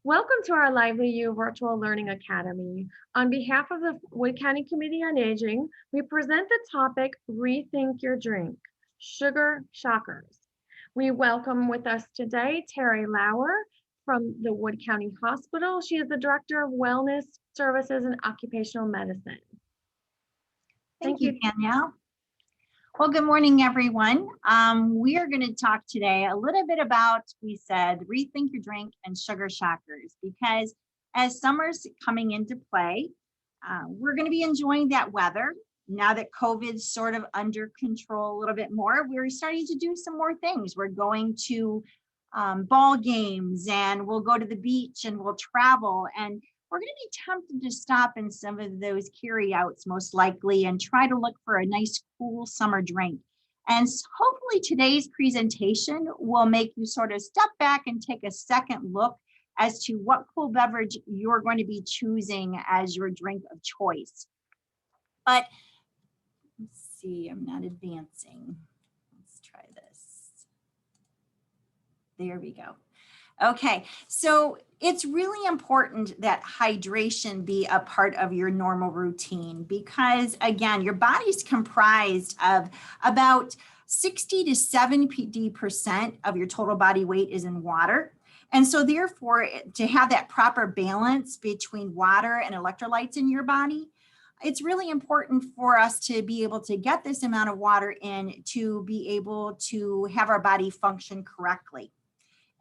Welcome to our Lively You Virtual Learning Academy. On behalf of the Wood County Committee on Aging, we present the topic Rethink Your Drink, Sugar Shockers. We welcome with us today Teri Laurer from the Wood County Hospital. She is the Director of Wellness Services and Occupational Medicine. Thank you, Danielle. Well, good morning, everyone. We are going to talk today a little bit about, we said, rethink your drink and sugar shockers, because as summer's coming into play, we're going to be enjoying that weather. Now that COVID's sort of under control a little bit more, we're starting to do some more things. We're going to ball games, and we'll go to the beach, and we'll travel, and we're going to be tempted to stop in some of those carryouts most likely and try to look for a nice cool summer drink. And hopefully today's presentation will make you sort of step back and take a second look as to what cool beverage you're going to be choosing as your drink of choice. But let's see, I'm not advancing. Let's try this. There we go. Okay, so it's really important that hydration be a part of your normal routine because, again, your body's comprised of about 60 to 70% of your total body weight is in water. And so therefore, to have that proper balance between water and electrolytes in your body, it's really important for us to be able to get this amount of water in to be able to have our body function correctly.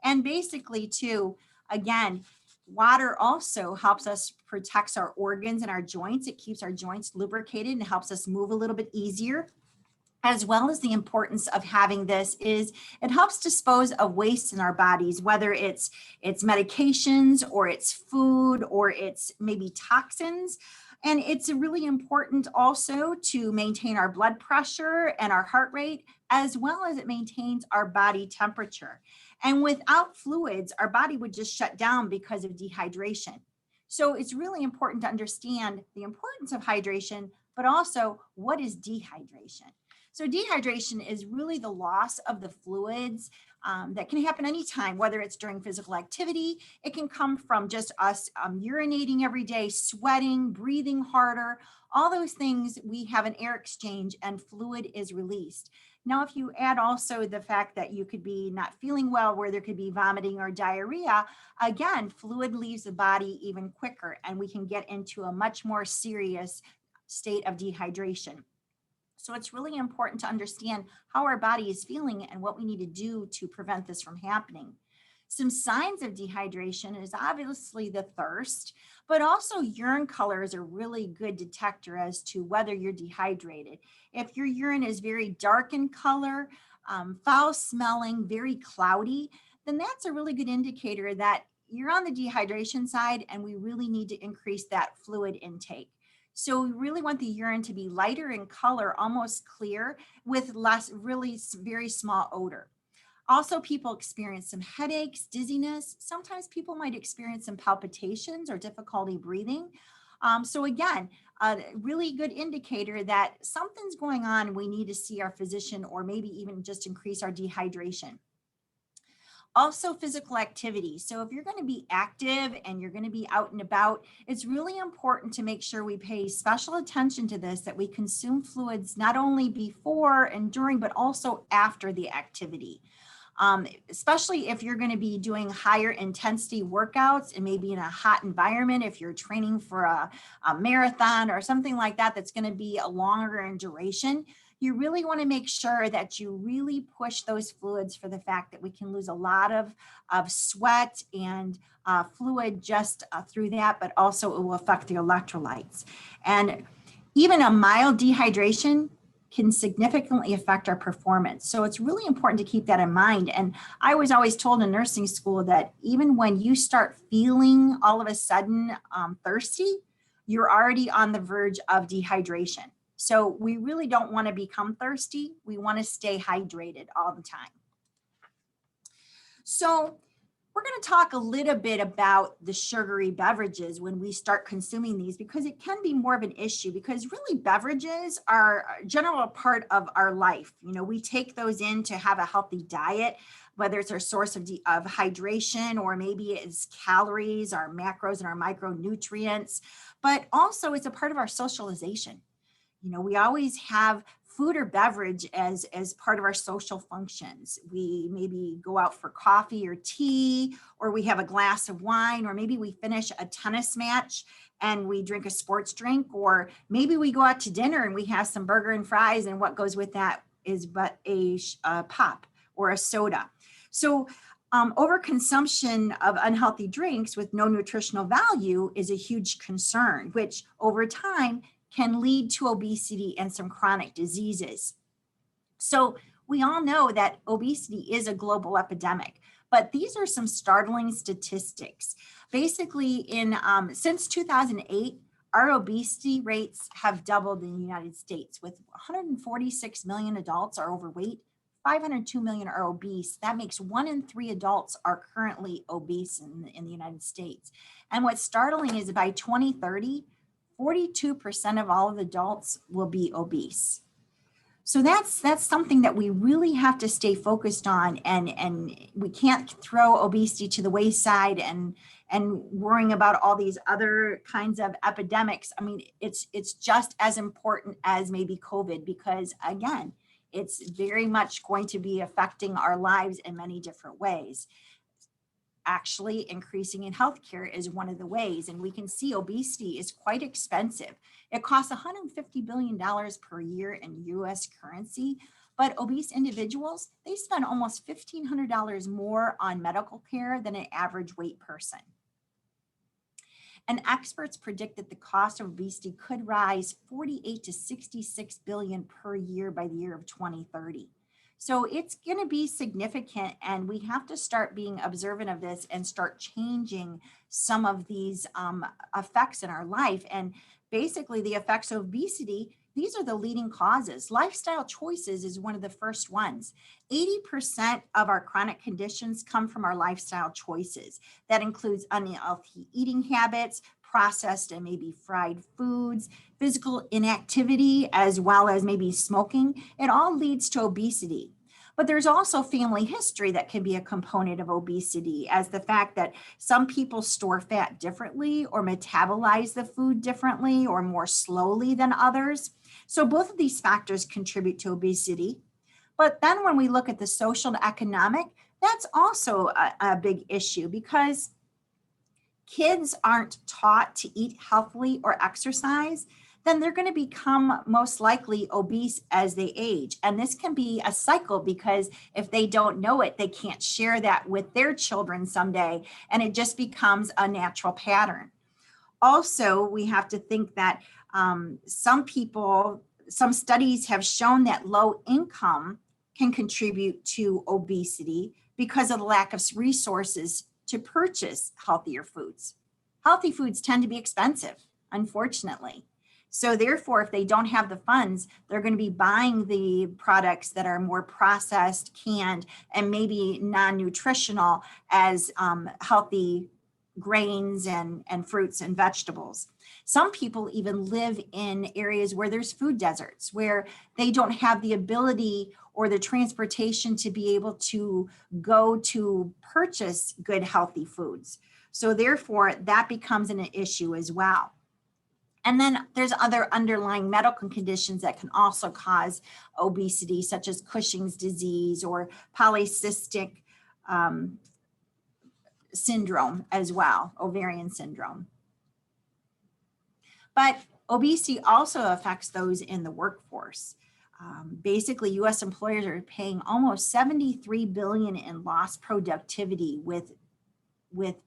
And basically too, again, water also helps us protects our organs and our joints. It keeps our joints lubricated and helps us move a little bit easier. As well as the importance of having this is it helps dispose of waste in our bodies, whether it's medications or it's food or it's maybe toxins. And it's really important also to maintain our blood pressure and our heart rate, as well as it maintains our body temperature. And without fluids, our body would just shut down because of dehydration. So it's really important to understand the importance of hydration, but also what is dehydration? So dehydration is really the loss of the fluids that can happen anytime, whether it's during physical activity. It can come from just us urinating every day, sweating, breathing harder, all those things. We have an air exchange and fluid is released. Now, if you add also the fact that you could be not feeling well, where there could be vomiting or diarrhea, again, fluid leaves the body even quicker, and we can get into a much more serious state of dehydration. So it's really important to understand how our body is feeling and what we need to do to prevent this from happening. Some signs of dehydration is obviously the thirst, but also urine color is a really good detector as to whether you're dehydrated. If your urine is very dark in color, foul smelling, very cloudy, then that's a really good indicator that you're on the dehydration side and we really need to increase that fluid intake. So we really want the urine to be lighter in color, almost clear, with less, really very small odor. Also, people experience some headaches, dizziness. Sometimes people might experience some palpitations or difficulty breathing. So again, a really good indicator that something's going on. We need to see our physician or maybe even just increase our dehydration. Also, physical activity. So if you're going to be active and you're going to be out and about, it's really important to make sure we pay special attention to this, that we consume fluids not only before and during, but also after the activity. Especially if you're going to be doing higher intensity workouts and maybe in a hot environment, if you're training for a marathon or something like that, that's going to be a longer in duration. You really want to make sure that you really push those fluids for the fact that we can lose a lot of sweat and fluid just through that, but also it will affect the electrolytes. And even a mild dehydration can significantly affect our performance. So it's really important to keep that in mind. And I was always told in nursing school that even when you start feeling all of a sudden thirsty, you're already on the verge of dehydration. So we really don't want to become thirsty. We want to stay hydrated all the time. So we're going to talk a little bit about the sugary beverages when we start consuming these, because it can be more of an issue, because really beverages are a general part of our life. You know, we take those in to have a healthy diet, whether it's our source of hydration, or maybe it's calories, our macros and our micronutrients, but also it's a part of our socialization. You know, we always have food or beverage as part of our social functions. We maybe go out for coffee or tea, or we have a glass of wine, or maybe we finish a tennis match and we drink a sports drink, or maybe we go out to dinner and we have some burger and fries, and what goes with that is but a pop or a soda. So overconsumption of unhealthy drinks with no nutritional value is a huge concern, which over time can lead to obesity and some chronic diseases. So we all know that obesity is a global epidemic, but these are some startling statistics. Basically, since 2008, our obesity rates have doubled in the United States, with 146 million adults are overweight, 502 million are obese. That makes 1 in 3 adults are currently obese in the United States. And what's startling is by 2030, 42% of all of the adults will be obese. So that's something that we really have to stay focused on, and we can't throw obesity to the wayside and worrying about all these other kinds of epidemics. I mean, it's just as important as maybe COVID, because again, it's very much going to be affecting our lives in many different ways. Actually, increasing in healthcare is one of the ways, and we can see obesity is quite expensive. It costs $150 billion per year in US currency, but obese individuals, they spend almost $1,500 more on medical care than an average weight person. And experts predict that the cost of obesity could rise 48 to 66 billion per year by the year of 2030. So it's going to be significant, and we have to start being observant of this and start changing some of these effects in our life. And basically the effects of obesity, these are the leading causes. Lifestyle choices is one of the first ones. 80% of our chronic conditions come from our lifestyle choices. That includes unhealthy eating habits, processed and maybe fried foods, physical inactivity, as well as maybe smoking. It all leads to obesity. But there's also family history that can be a component of obesity, as the fact that some people store fat differently or metabolize the food differently or more slowly than others. So both of these factors contribute to obesity. But then when we look at the social and economic, that's also a big issue, because kids aren't taught to eat healthily or exercise, then they're going to become most likely obese as they age. And this can be a cycle, because if they don't know it, they can't share that with their children someday, and it just becomes a natural pattern. Also, we have to think that some studies have shown that low income can contribute to obesity because of the lack of resources to purchase healthier foods. Healthy foods tend to be expensive, unfortunately. So therefore, if they don't have the funds, they're going to be buying the products that are more processed, canned, and maybe non-nutritional as healthy grains and fruits and vegetables. Some people even live in areas where there's food deserts, where they don't have the ability or the transportation to be able to go to purchase good, healthy foods. So therefore, that becomes an issue as well. And then there's other underlying medical conditions that can also cause obesity, such as Cushing's disease or polycystic syndrome as well, ovarian syndrome. But obesity also affects those in the workforce. Basically, U.S. employers are paying almost $73 billion in lost productivity with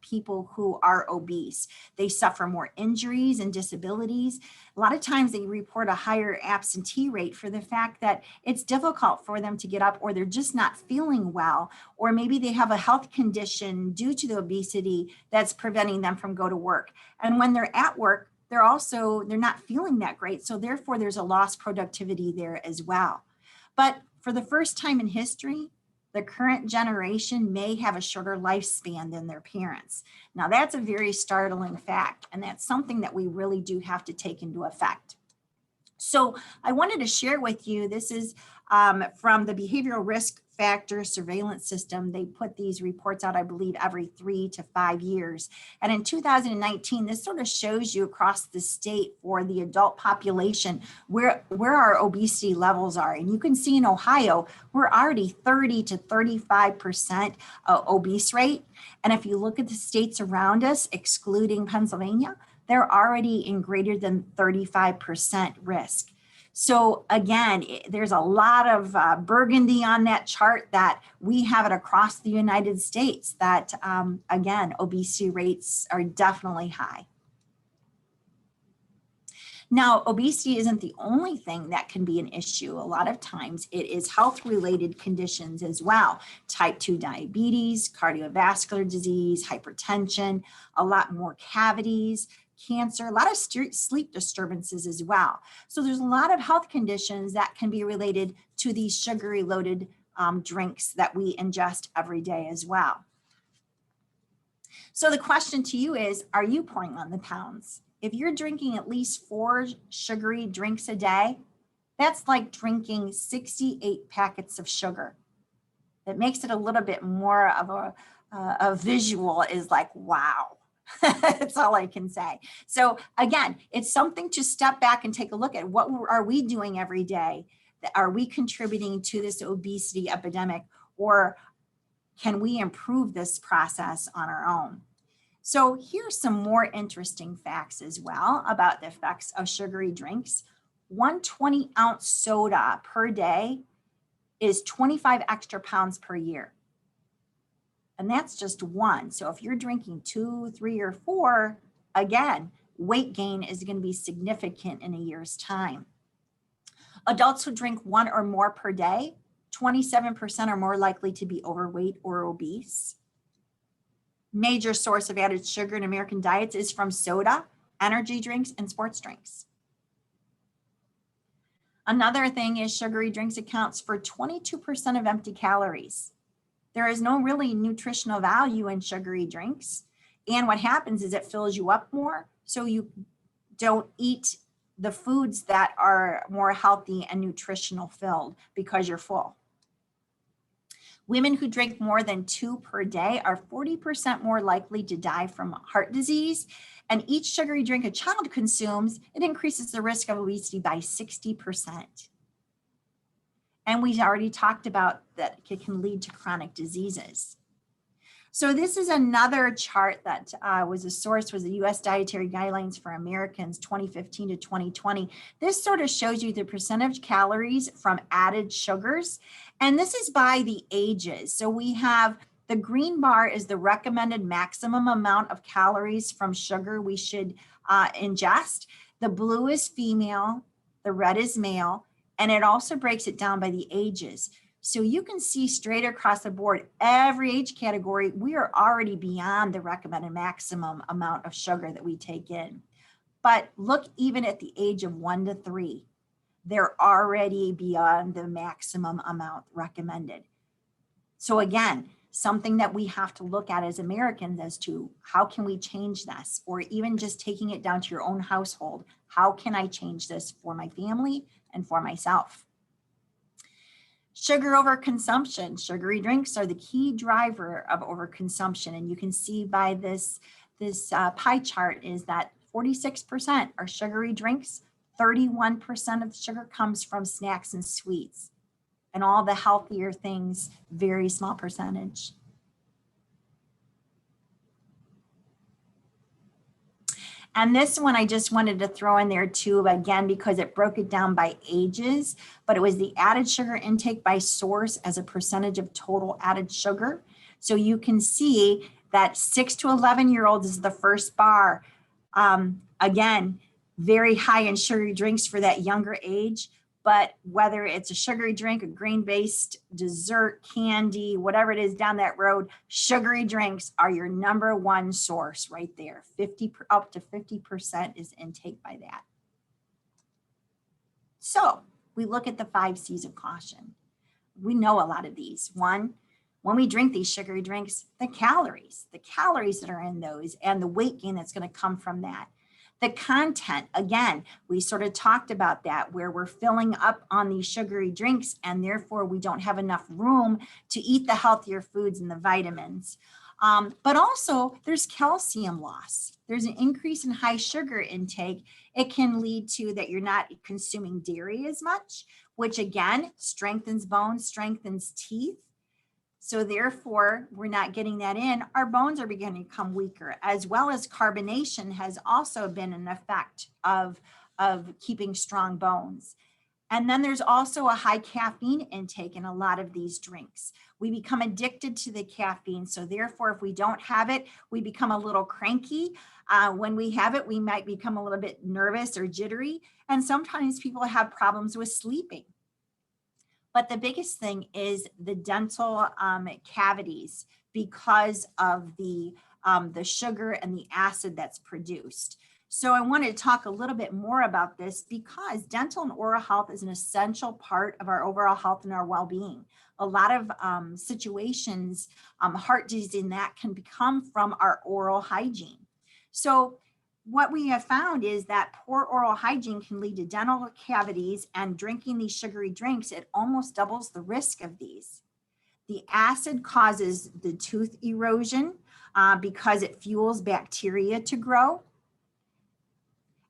people who are obese. They suffer more injuries and disabilities. A lot of times they report a higher absentee rate for the fact that it's difficult for them to get up, or they're just not feeling well, or maybe they have a health condition due to the obesity that's preventing them from go to work. And when they're at work, they're not feeling that great. So therefore there's a lost productivity there as well. But for the first time in history, the current generation may have a shorter lifespan than their parents. Now, that's a very startling fact, and that's something that we really do have to take into effect. So I wanted to share with you, this is from the Behavioral Risk Factor Surveillance System. They put these reports out, I believe, every 3 to 5 years. And in 2019, this sort of shows you across the state for the adult population where our obesity levels are. And you can see in Ohio, we're already 30 to 35% obese rate. And if you look at the states around us, excluding Pennsylvania, they're already in greater than 35% risk. So again, there's a lot of burgundy on that chart that we have it across the United States that, again, obesity rates are definitely high. Now, obesity isn't the only thing that can be an issue. A lot of times it is health-related conditions as well. Type 2 diabetes, cardiovascular disease, hypertension, a lot more cavities, cancer, a lot of sleep disturbances as well. So there's a lot of health conditions that can be related to these sugary loaded drinks that we ingest every day as well. So the question to you is, are you pouring on the pounds? If you're drinking at least 4 sugary drinks a day, that's like drinking 68 packets of sugar. It makes it a little bit more of a visual, is like, wow. That's all I can say. So again, it's something to step back and take a look at. What are we doing every day? Are we contributing to this obesity epidemic, or can we improve this process on our own? So here's some more interesting facts as well about the effects of sugary drinks. 1 20-ounce soda per day is 25 extra pounds per year. And that's just one. So if you're drinking 2, 3, or 4, again, weight gain is going to be significant in a year's time. Adults who drink 1 or more per day, 27% are more likely to be overweight or obese. Major source of added sugar in American diets is from soda, energy drinks, and sports drinks. Another thing is sugary drinks accounts for 22% of empty calories. There is no really nutritional value in sugary drinks. And what happens is it fills you up more, so you don't eat the foods that are more healthy and nutritional filled because you're full. Women who drink more than 2 per day are 40% more likely to die from heart disease. And each sugary drink a child consumes, it increases the risk of obesity by 60%. And we already talked about that it can lead to chronic diseases. So this is another chart that was a source, was the U.S. Dietary Guidelines for Americans 2015 to 2020. This sort of shows you the percentage calories from added sugars. And this is by the ages. So we have the green bar is the recommended maximum amount of calories from sugar we should ingest. The blue is female, the red is male, and it also breaks it down by the ages. So you can see straight across the board, every age category, we are already beyond the recommended maximum amount of sugar that we take in. But look, even at the age of 1 to 3, they're already beyond the maximum amount recommended. So again, something that we have to look at as Americans as to how can we change this, or even just taking it down to your own household. How can I change this for my family and for myself? Sugar overconsumption. Sugary drinks are the key driver of overconsumption. And you can see by this pie chart is that 46% are sugary drinks, 31% of the sugar comes from snacks and sweets, and all the healthier things, very small percentage. And this one I just wanted to throw in there too, again, because it broke it down by ages, but it was the added sugar intake by source as a percentage of total added sugar. So you can see that 6 to 11-year-olds is the first bar. Again, very high in sugary drinks for that younger age, but whether it's a sugary drink, a grain-based dessert, candy, whatever it is down that road, sugary drinks are your number one source right there. Up to 50% is intake by that. So we look at the 5 C's of caution. we know a lot of these. One, when we drink these sugary drinks, the calories that are in those and the weight gain that's going to come from that. The content, again, we sort of talked about that, where we're filling up on these sugary drinks and therefore we don't have enough room to eat the healthier foods and the vitamins. But also there's calcium loss. There's an increase in high sugar intake. It can lead to that you're not consuming dairy as much, which again strengthens bones, strengthens teeth. So therefore, we're not getting that in. Our bones are beginning to become weaker, as well as carbonation has also been an effect of keeping strong bones. And then there's also a high caffeine intake in a lot of these drinks. We become addicted to the caffeine. So therefore, if we don't have it, we become a little cranky. When we have it, we might become a little bit nervous or jittery. And sometimes people have problems with sleeping. But the biggest thing is the dental cavities because of the sugar and the acid that's produced. So I want to talk a little bit more about this because dental and oral health is an essential part of our overall health and our well-being. A lot of situations, heart disease and that can come from our oral hygiene. So what we have found is that poor oral hygiene can lead to dental cavities, and drinking these sugary drinks, it almost doubles the risk of these. The acid causes the tooth erosion because it fuels bacteria to grow.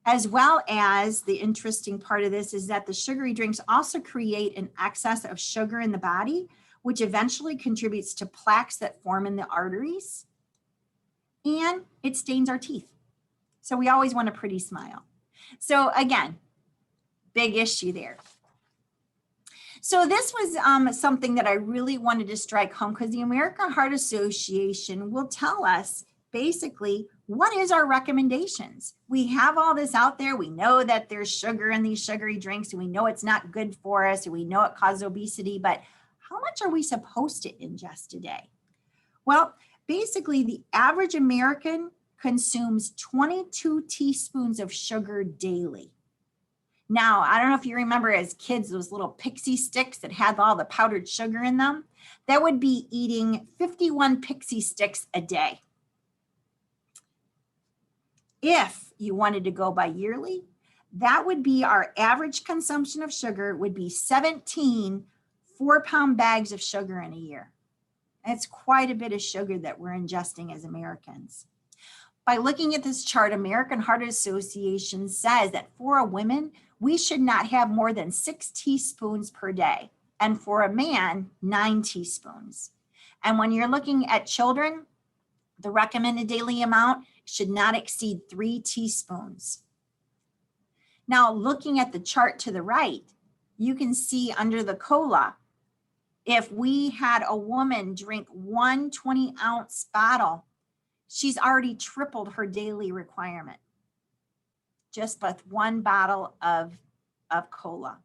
As well as the interesting part of this is that the sugary drinks also create an excess of sugar in the body, which eventually contributes to plaques that form in the arteries, and it stains our teeth. So we always want a pretty smile. So again, big issue there. So this was something that I really wanted to strike home because the American Heart Association will tell us basically what is our recommendations. We have all this out there. We know that there's sugar in these sugary drinks and we know it's not good for us and we know it causes obesity, but how much are we supposed to ingest a day? Well, basically the average American consumes 22 teaspoons of sugar daily. Now, I don't know if you remember as kids, those little pixie sticks that had all the powdered sugar in them, that would be eating 51 pixie sticks a day. If you wanted to go by yearly, that would be our average consumption of sugar would be 17 4-pound bags of sugar in a year. That's quite a bit of sugar that we're ingesting as Americans. By looking at this chart, American Heart Association says that for a woman, we should not have more than 6 teaspoons per day. And for a man, 9 teaspoons. And when you're looking at children, the recommended daily amount should not exceed 3 teaspoons. Now, looking at the chart to the right, you can see under the cola, if we had a woman drink 1 20-ounce bottle, she's already tripled her daily requirement just with 1 bottle of cola.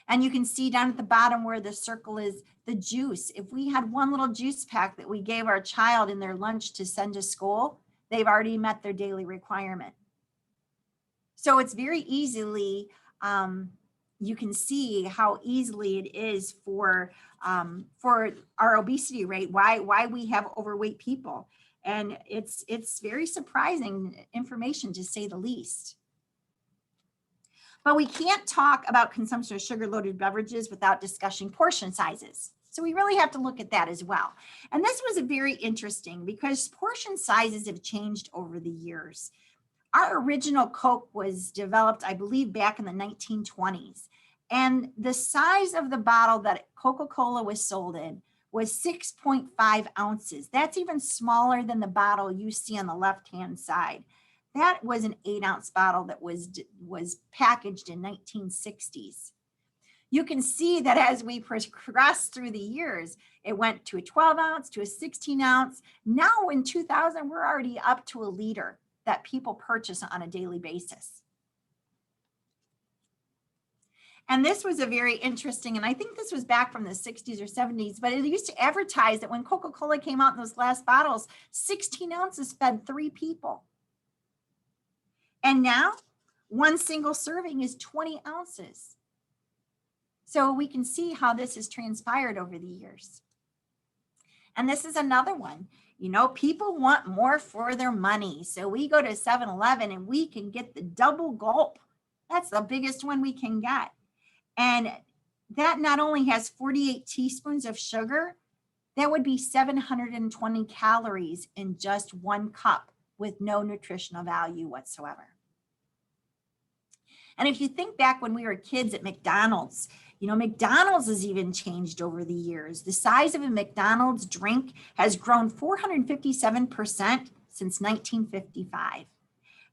And you can see down at the bottom where the circle is the juice. If we had 1 little juice pack that we gave our child in their lunch to send to school, they've already met their daily requirement. So it's very easily, you can see how easily it is for our obesity rate, why we have overweight people. And it's very surprising information, to say the least. But we can't talk about consumption of sugar-loaded beverages without discussing portion sizes. So we really have to look at that as well. And this was very interesting because portion sizes have changed over the years. Our original Coke was developed, I believe, back in the 1920s. And the size of the bottle that Coca-Cola was sold in was 6.5 ounces. That's even smaller than the bottle you see on the left-hand side. That was an 8-ounce bottle that was packaged in 1960s. You can see that as we progressed through the years, it went to a 12-ounce, to a 16-ounce. Now in 2000, we're already up to a liter that people purchase on a daily basis. And this was a very interesting, and I think this was back from the 60s or 70s, but it used to advertise that when Coca-Cola came out in those glass bottles, 16 ounces fed 3 people. And now 1 single serving is 20 ounces. So we can see how this has transpired over the years. And this is another one. You know, people want more for their money. So we go to 7-Eleven and we can get the double gulp. That's the biggest one we can get. And that not only has 48 teaspoons of sugar, that would be 720 calories in just one cup with no nutritional value whatsoever. And if you think back when we were kids at McDonald's, you know, McDonald's has even changed over the years. The size of a McDonald's drink has grown 457% since 1955.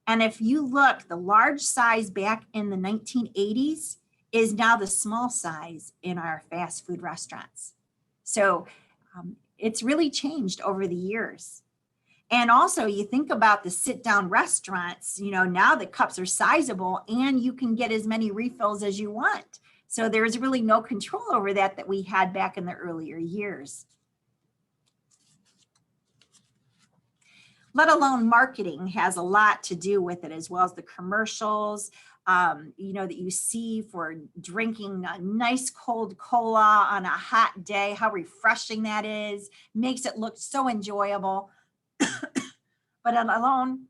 And if you look, the large size back in the 1980s is now the small size in our fast food restaurants. So it's really changed over the years. And also you think about the sit down restaurants, you know, now the cups are sizable and you can get as many refills as you want. So there's really no control over that we had back in the earlier years. Let alone marketing has a lot to do with it, as well as the commercials, you know, that you see for drinking a nice cold cola on a hot day, how refreshing that is, makes it look so enjoyable. But alone,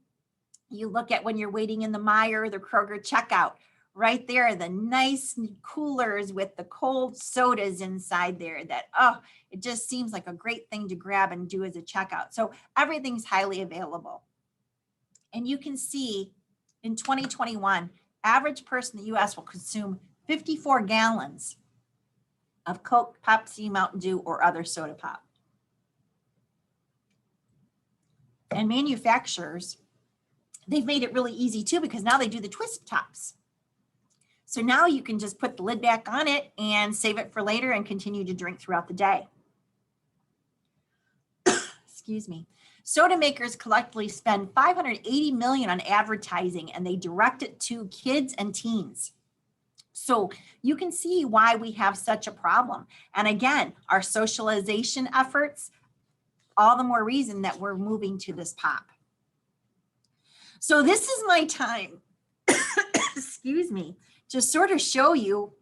you look at when you're waiting in the Meijer or the Kroger checkout, right there, the nice coolers with the cold sodas inside there that, oh, it just seems like a great thing to grab and do as a checkout. So everything's highly available. And you can see in 2021, average person in the US will consume 54 gallons of Coke, Pepsi, Mountain Dew, or other soda pop. And manufacturers, they've made it really easy too, because now they do the twist tops. So now you can just put the lid back on it and save it for later and continue to drink throughout the day. Excuse me. Soda makers collectively spend $580 million on advertising, and they direct it to kids and teens. So you can see why we have such a problem. And again, our socialization efforts, all the more reason that we're moving to this pop. So this is my time, excuse me, to sort of show you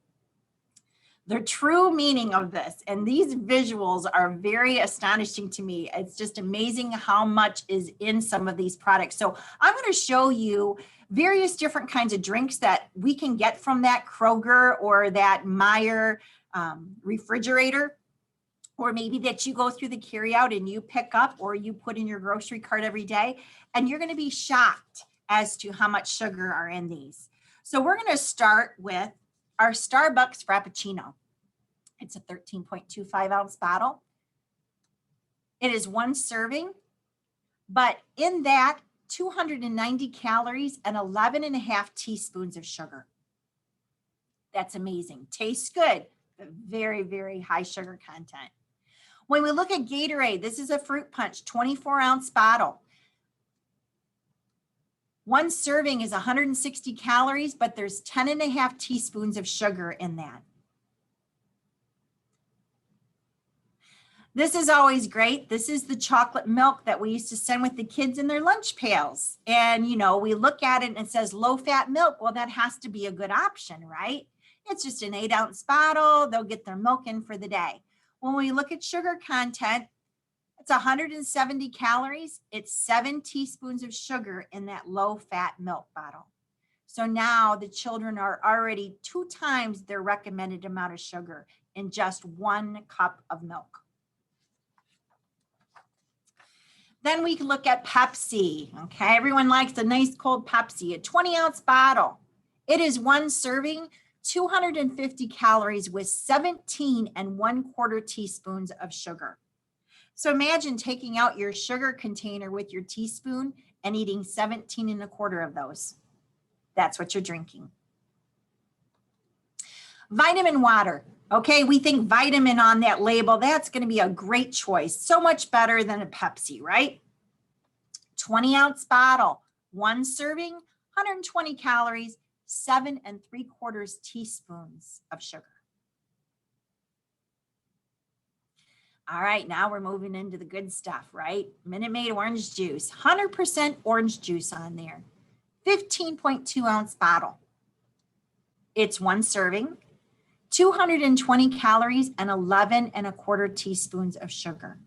the true meaning of this. And these visuals are very astonishing to me. It's just amazing how much is in some of these products. So I'm going to show you various different kinds of drinks that we can get from that Kroger or that Meijer refrigerator, or maybe that you go through the carryout and you pick up or you put in your grocery cart every day. And you're going to be shocked as to how much sugar are in these. So we're going to start with our Starbucks Frappuccino. It's a 13.25 ounce bottle. It is one serving, but in that 290 calories and 11.5 teaspoons of sugar. That's amazing. Tastes good, but very, very high sugar content. When we look at Gatorade, this is a fruit punch, 24 ounce bottle. One serving is 160 calories, but there's 10.5 teaspoons of sugar in that. This is always great. This is the chocolate milk that we used to send with the kids in their lunch pails. And, you know, we look at it and it says low fat milk. Well, that has to be a good option, right? It's just an 8 ounce bottle. They'll get their milk in for the day. When we look at sugar content, it's 170 calories. It's 7 teaspoons of sugar in that low fat milk bottle. So now the children are already 2 times their recommended amount of sugar in just 1 cup of milk. Then we can look at Pepsi. Okay, everyone likes a nice cold Pepsi, a 20 ounce bottle. It is one serving, 250 calories with 17 1/4 teaspoons of sugar. So imagine taking out your sugar container with your teaspoon and eating 17 1/4 of those. That's what you're drinking. Vitamin water. Okay, we think vitamin on that label, that's going to be a great choice. So much better than a Pepsi, right? 20 ounce bottle, one serving, 120 calories, 7 3/4 teaspoons of sugar. All right, now we're moving into the good stuff, right? Minute Maid orange juice, 100% orange juice on there, 15.2 ounce bottle. It's one serving, 220 calories, and 11¼ teaspoons of sugar.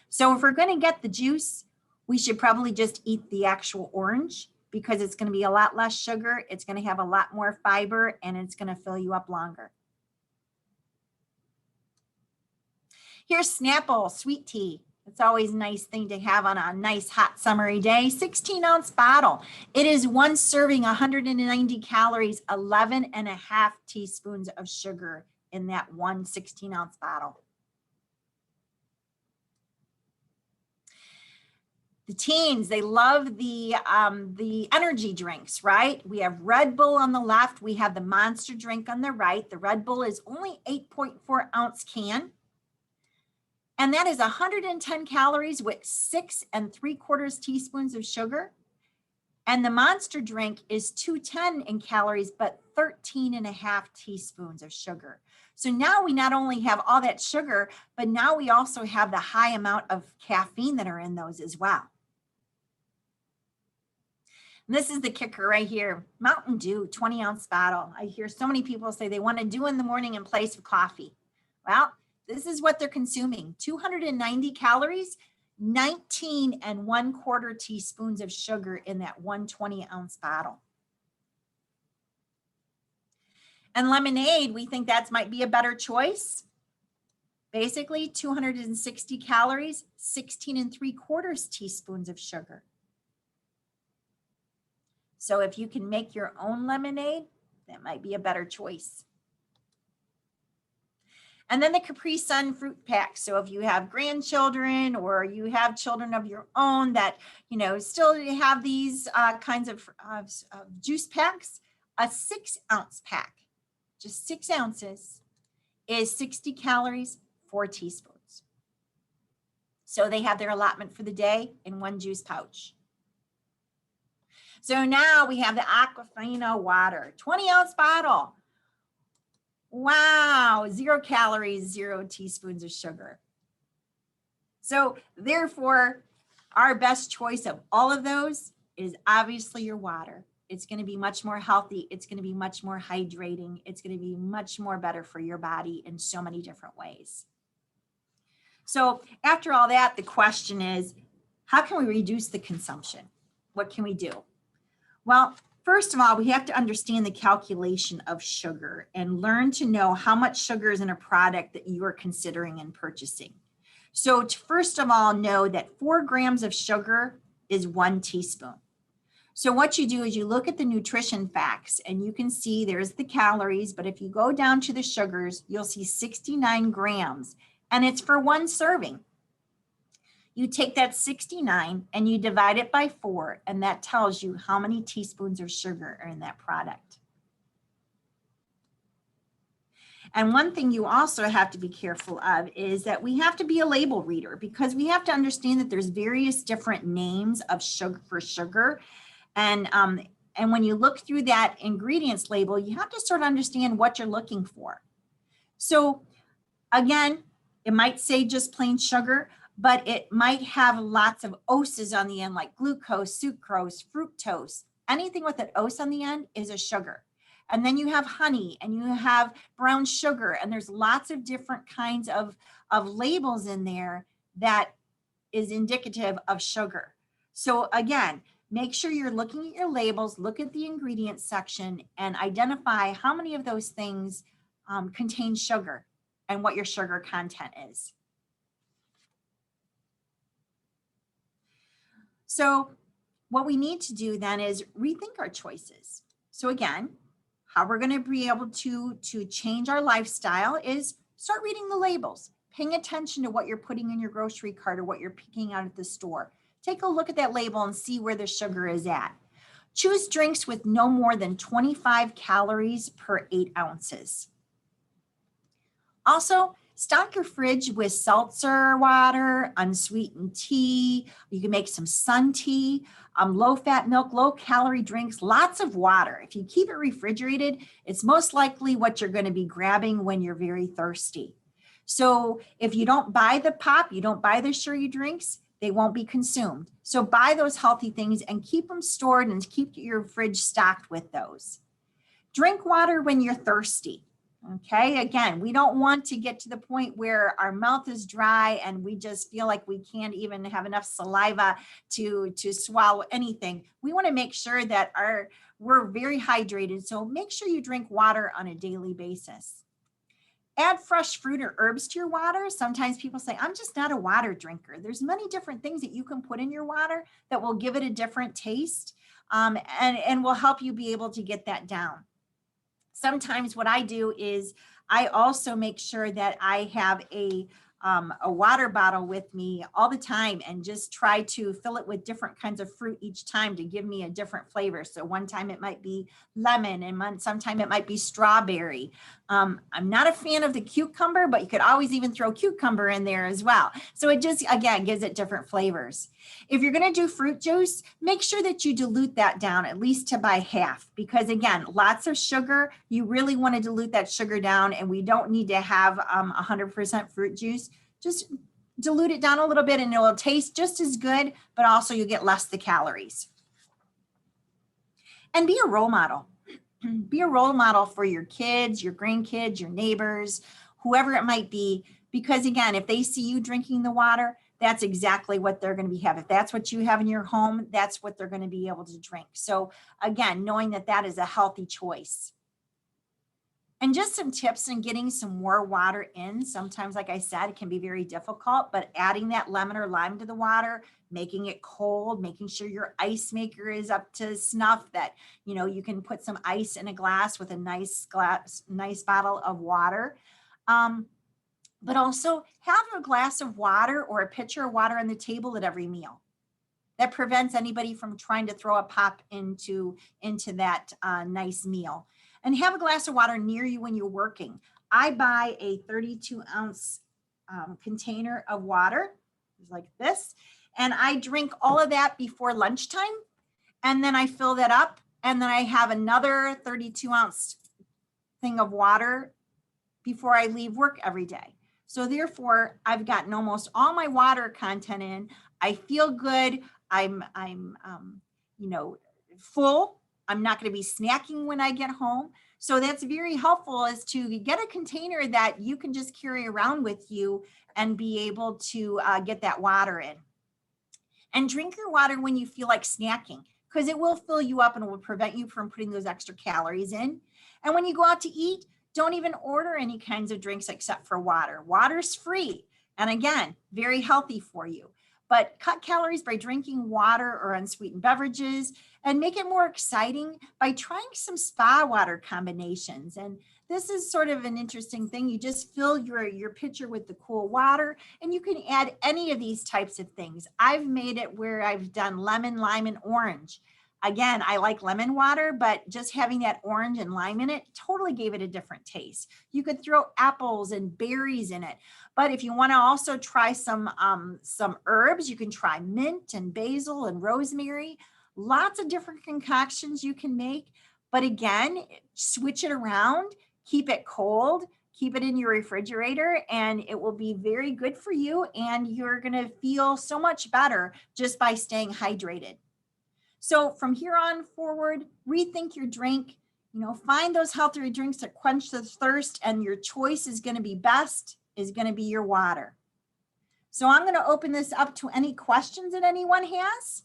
So if we're going to get the juice, we should probably just eat the actual orange because it's going to be a lot less sugar, it's going to have a lot more fiber, and it's going to fill you up longer. Here's Snapple sweet tea. It's always a nice thing to have on a nice hot summery day. 16-ounce bottle. It is one serving, 190 calories, 11½ teaspoons of sugar in that one 16-ounce bottle. The teens, they love the energy drinks, right? We have Red Bull on the left. We have the Monster drink on the right. The Red Bull is only 8.4-ounce can. And that is 110 calories with 6¾ teaspoons of sugar. And the Monster drink is 210 in calories, but 13½ teaspoons of sugar. So now we not only have all that sugar, but now we also have the high amount of caffeine that are in those as well. And this is the kicker right here. Mountain Dew, 20-ounce bottle. I hear so many people say they want to do in the morning in place of coffee. Well, this is what they're consuming. 290 calories, 19¼ teaspoons of sugar in that 120-ounce bottle. And lemonade, we think that might be a better choice. Basically, 260 calories, 16¾ teaspoons of sugar. So if you can make your own lemonade, that might be a better choice. And then the Capri Sun fruit pack. So if you have grandchildren or you have children of your own that, still have these kinds of juice packs, a 6-ounce pack, just 6 ounces, is 60 calories, 4 teaspoons. So they have their allotment for the day in one juice pouch. So now we have the Aquafina water, 20-ounce bottle. Wow, 0 calories, 0 teaspoons of sugar. So therefore, our best choice of all of those is obviously your water. It's going to be much more healthy. It's going to be much more hydrating. It's going to be much more better for your body in so many different ways. So after all that, the question is, how can we reduce the consumption? What can we do? Well, first of all, we have to understand the calculation of sugar and learn to know how much sugar is in a product that you are considering and purchasing. So to first of all, know that 4 grams of sugar is 1 teaspoon. So what you do is you look at the nutrition facts and you can see there's the calories, but if you go down to the sugars, you'll see 69 grams and it's for 1 serving. You take that 69 and you divide it by 4, and that tells you how many teaspoons of sugar are in that product. And one thing you also have to be careful of is that we have to be a label reader because we have to understand that there's various different names of sugar for sugar. And when you look through that ingredients label, you have to sort of understand what you're looking for. So again, it might say just plain sugar, but it might have lots of oses on the end, like glucose, sucrose, fructose. Anything with an ose on the end is a sugar. And then you have honey and you have brown sugar, and there's lots of different kinds of labels in there that is indicative of sugar. So again, make sure you're looking at your labels, look at the ingredients section, and identify how many of those things contain sugar and what your sugar content is. So what we need to do then is rethink our choices. So again, how we're going to be able to change our lifestyle is start reading the labels, paying attention to what you're putting in your grocery cart or what you're picking out at the store. Take a look at that label and see where the sugar is at. Choose drinks with no more than 25 calories per 8 ounces. Also, stock your fridge with seltzer water, unsweetened tea. You can make some sun tea, low-fat milk, low-calorie drinks, lots of water. If you keep it refrigerated, it's most likely what you're going to be grabbing when you're very thirsty. So if you don't buy the pop, you don't buy the sugary drinks, they won't be consumed. So buy those healthy things and keep them stored and keep your fridge stocked with those. Drink water when you're thirsty. Okay, again, we don't want to get to the point where our mouth is dry and we just feel like we can't even have enough saliva to swallow anything. We want to make sure that we're very hydrated. So make sure you drink water on a daily basis. Add fresh fruit or herbs to your water. Sometimes people say, I'm just not a water drinker. There's many different things that you can put in your water that will give it a different taste, and will help you be able to get that down. Sometimes what I do is I also make sure that I have a water bottle with me all the time and just try to fill it with different kinds of fruit each time to give me a different flavor. So one time it might be lemon and sometime it might be strawberry. I'm not a fan of the cucumber, but you could always even throw cucumber in there as well. So it just, again, gives it different flavors. If you're going to do fruit juice, make sure that you dilute that down at least to by half, because again, lots of sugar. You really want to dilute that sugar down, and we don't need to have 100% fruit juice. Just dilute it down a little bit and it will taste just as good, but also you get less the calories. And be a role model. Be a role model for your kids, your grandkids, your neighbors, whoever it might be, because again, if they see you drinking the water, that's exactly what they're going to be having. If that's what you have in your home, that's what they're going to be able to drink. So again, knowing that that is a healthy choice. And just some tips in getting some more water in. Sometimes, like I said, it can be very difficult, but adding that lemon or lime to the water, making it cold, making sure your ice maker is up to snuff, that, you know, you can put some ice in a glass with a nice bottle of water. But also have a glass of water or a pitcher of water on the table at every meal. That prevents anybody from trying to throw a pop into that nice meal. And have a glass of water near you when you're working. I buy a 32-ounce container of water, like this, and I drink all of that before lunchtime, and then I fill that up, and then I have another 32-ounce thing of water before I leave work every day. So therefore, I've gotten almost all my water content in. I feel good. I'm full. I'm not going to be snacking when I get home. So that's very helpful, is to get a container that you can just carry around with you and be able to get that water in. And drink your water when you feel like snacking, because it will fill you up and it will prevent you from putting those extra calories in. And when you go out to eat, don't even order any kinds of drinks except for water. Water's free. And again, very healthy for you. But cut calories by drinking water or unsweetened beverages, and make it more exciting by trying some spa water combinations. And this is sort of an interesting thing. You just fill your pitcher with the cool water, and you can add any of these types of things. I've made it where I've done lemon, lime, and orange. Again, I like lemon water, but just having that orange and lime in it totally gave it a different taste. You could throw apples and berries in it. But if you want to also try some herbs, you can try mint and basil and rosemary. Lots of different concoctions you can make. But again, switch it around, keep it cold, keep it in your refrigerator, and it will be very good for you. And you're going to feel so much better just by staying hydrated. So from here on forward, rethink your drink. Find those healthier drinks that quench the thirst, and your choice is going to be your water. So I'm going to open this up to any questions that anyone has.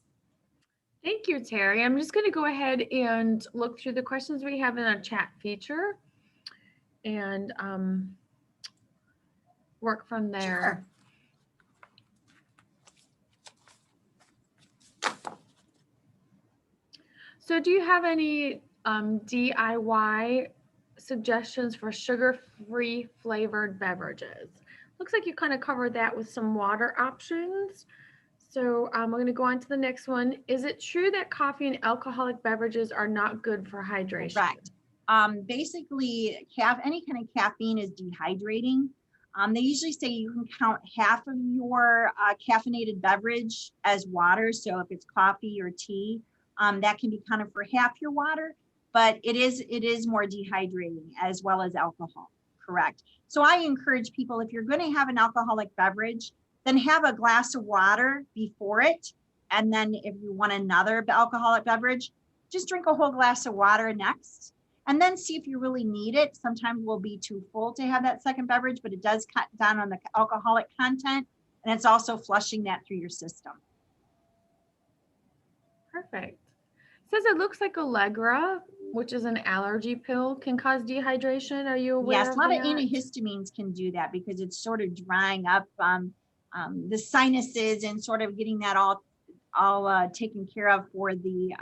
Thank you, Teri. I'm just going to go ahead and look through the questions we have in our chat feature and work from there. Sure. So do you have any DIY suggestions for sugar-free flavored beverages? Looks like you kind of covered that with some water options. So we're going to go on to the next one. Is it true that coffee and alcoholic beverages are not good for hydration? Correct. Basically, any kind of caffeine is dehydrating. They usually say you can count half of your caffeinated beverage as water. So if it's coffee or tea, that can be counted for half your water, but it is more dehydrating, as well as alcohol. Correct. So I encourage people, if you're going to have an alcoholic beverage, then have a glass of water before it. And then if you want another alcoholic beverage, just drink a whole glass of water next. and then see if you really need it. Sometimes we'll be too full to have that second beverage, but it does cut down on the alcoholic content, and it's also flushing that through your system. Perfect. Says it looks like Allegra, which is an allergy pill, can cause dehydration. Are you aware Yes, of a lot that? of antihistamines can do that because it's sort of drying up the sinuses and sort of getting that all taken care of for the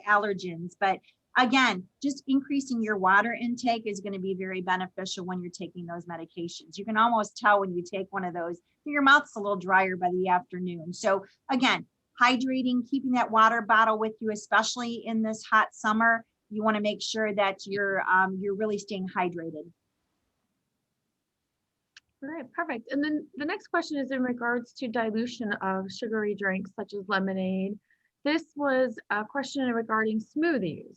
allergens. But again, just increasing your water intake is going to be very beneficial when you're taking those medications. You can almost tell when you take one of those, your mouth's a little drier by the afternoon. So again, hydrating, keeping that water bottle with you, especially in this hot summer. You want to make sure that you're really staying hydrated. All right, perfect. And then the next question is in regards to dilution of sugary drinks such as lemonade. This was a question regarding smoothies.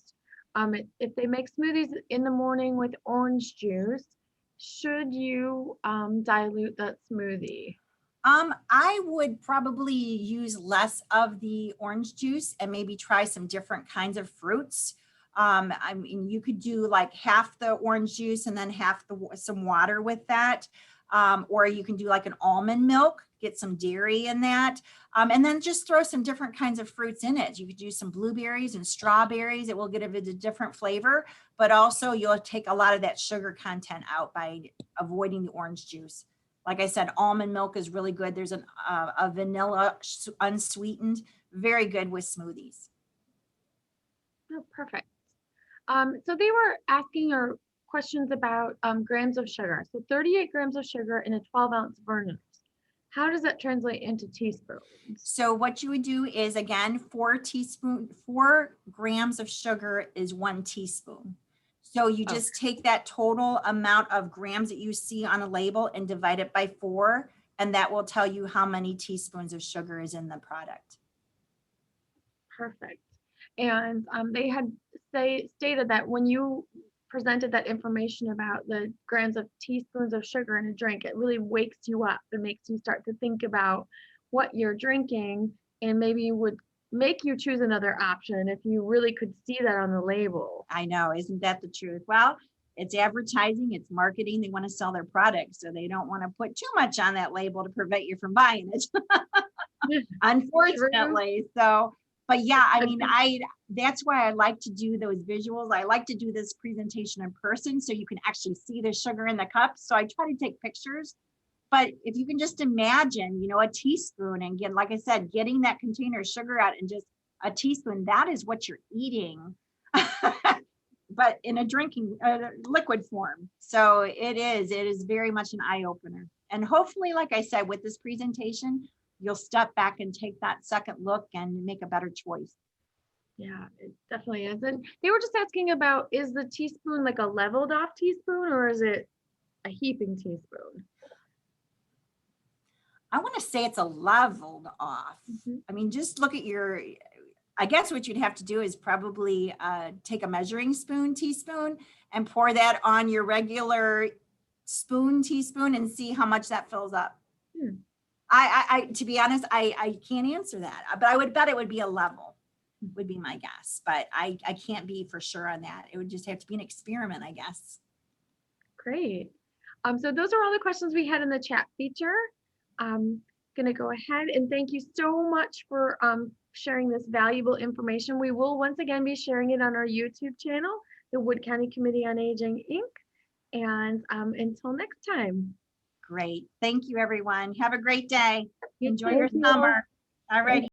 If they make smoothies in the morning with orange juice, should you dilute that smoothie? I would probably use less of the orange juice and maybe try some different kinds of fruits. I mean, you could do like half the orange juice and then half some water with that. Or you can do like an almond milk, get some dairy in that, and then just throw some different kinds of fruits in it. You could do some blueberries and strawberries. It will give it a different flavor, but also you'll take a lot of that sugar content out by avoiding the orange juice. Like I said, almond milk is really good. There's a vanilla unsweetened, very good with smoothies. Oh, perfect. So they were asking our questions about grams of sugar. So 38 grams of sugar in a 12-ounce Vernors. How does that translate into teaspoons? So what you would do is, again, 4 grams of sugar is 1 teaspoon. So you just take that total amount of grams that you see on a label and divide it by 4, and that will tell you how many teaspoons of sugar is in the product. Perfect. And they had stated that when you presented that information about the grams of teaspoons of sugar in a drink, it really wakes you up. It makes you start to think about what you're drinking, and maybe would make you choose another option if you really could see that on the label. I know, isn't that the truth? Well, it's advertising, it's marketing. They want to sell their product, so they don't want to put too much on that label to prevent you from buying it. Unfortunately. So, but yeah, I mean, that's why I like to do those visuals. I like to do this presentation in person so you can actually see the sugar in the cups. So I try to take pictures. But if you can just imagine, a teaspoon, and again, like I said, getting that container of sugar out and just a teaspoon, that is what you're eating, but in a drinking liquid form. So it is very much an eye opener. And hopefully, like I said, with this presentation, you'll step back and take that second look and make a better choice. Yeah, it definitely is. And they were just asking about, is the teaspoon like a leveled off teaspoon, or is it a heaping teaspoon? I want to say it's a leveled off. I mean, just look at I guess what you'd have to do is probably take a measuring teaspoon, and pour that on your regular teaspoon, and see how much that fills up. I to be honest, I can't answer that, but I would bet it would be a level, would be my guess, but I can't be for sure on that. It would just have to be an experiment, I guess. Great. So those are all the questions we had in the chat feature. I'm gonna go ahead and thank you so much for sharing this valuable information. We will once again be sharing it on our YouTube channel, the Wood County Committee on Aging, Inc. And until next time. Great. Thank you, everyone. Have a great day. Enjoy your summer. All right.